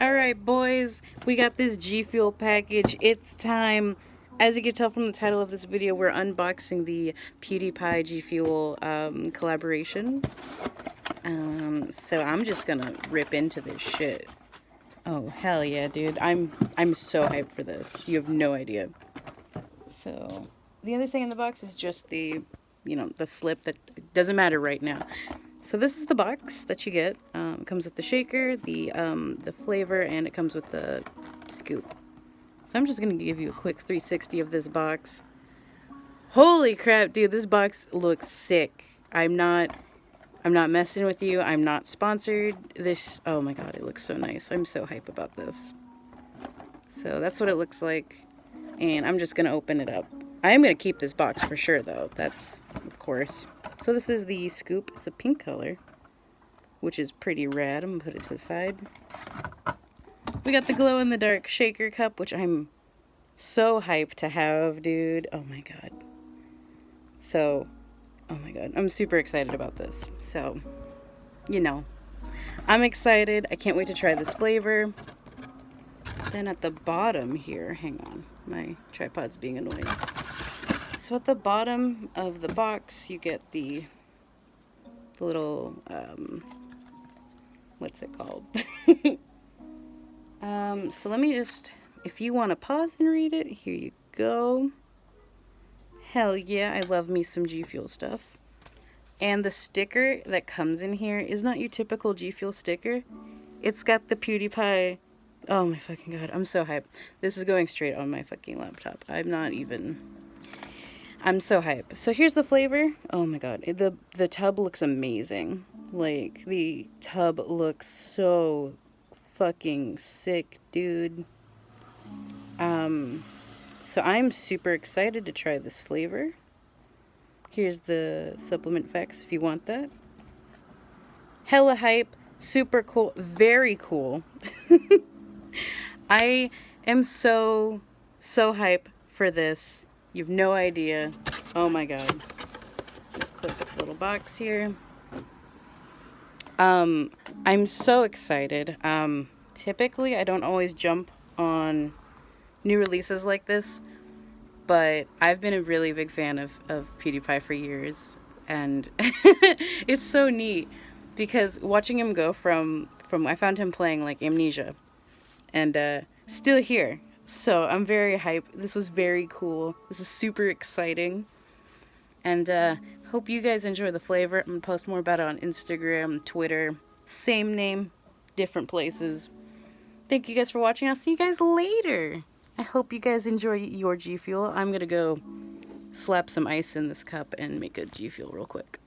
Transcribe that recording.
Alright boys, we got this Gfuel package. It's time. As you can tell from the title of this video, we're unboxing the Pewdiepie Gfuel collaboration. So I'm just gonna rip into this shit. Oh hell yeah, dude. I'm so hyped for this. You have no idea. So the other thing in the box is just the, the slip that doesn't matter right now. So this is the box that you get. It comes with the shaker, the flavor, and it comes with the scoop. So I'm just gonna give you a quick 360 of this box. Holy crap, dude! This box looks sick. I'm not messing with you. I'm not sponsored. Oh my god, it looks so nice. I'm so hype about this. So that's what it looks like, and I'm just gonna open it up. I am gonna keep this box for sure, though. That's of course. So this is the scoop. It's a pink color, which is pretty rad. I'm gonna put it to the side. We got the glow-in-the-dark shaker cup, which I'm so hyped to have, dude. Oh my god. So, oh my god. I'm super excited about this. So, I'm excited. I can't wait to try this flavor. Then at the bottom here, hang on. My tripod's being annoying. So at the bottom of the box, you get the little, what's it called? So let me just, if you want to pause and read it, here you go. Hell yeah, I love me some Gfuel stuff. And the sticker that comes in here is not your typical Gfuel sticker. It's got the Pewdiepie. Oh my fucking god, I'm so hyped. This is going straight on my fucking laptop. I'm so hyped. So here's the flavor. Oh my god, the tub looks amazing. Like, the tub looks so fucking sick, dude. So I'm super excited to try this flavor. Here's the supplement facts if you want that. Hella hype, super cool, very cool. I am so hype for this. You've no idea. Oh my god. Just close up the little box here. I'm so excited. Typically I don't always jump on new releases like this, but I've been a really big fan of PewDiePie for years, and it's so neat because watching him go from I found him playing like Amnesia, and still here. So I'm very hyped. This was very cool. This is super exciting, and hope you guys enjoy the flavor. I'm gonna post more about it on Instagram, Twitter, same name, different places. Thank you guys for watching. I'll see you guys later. I hope you guys enjoy your Gfuel. I'm gonna go slap some ice in this cup and make a Gfuel real quick.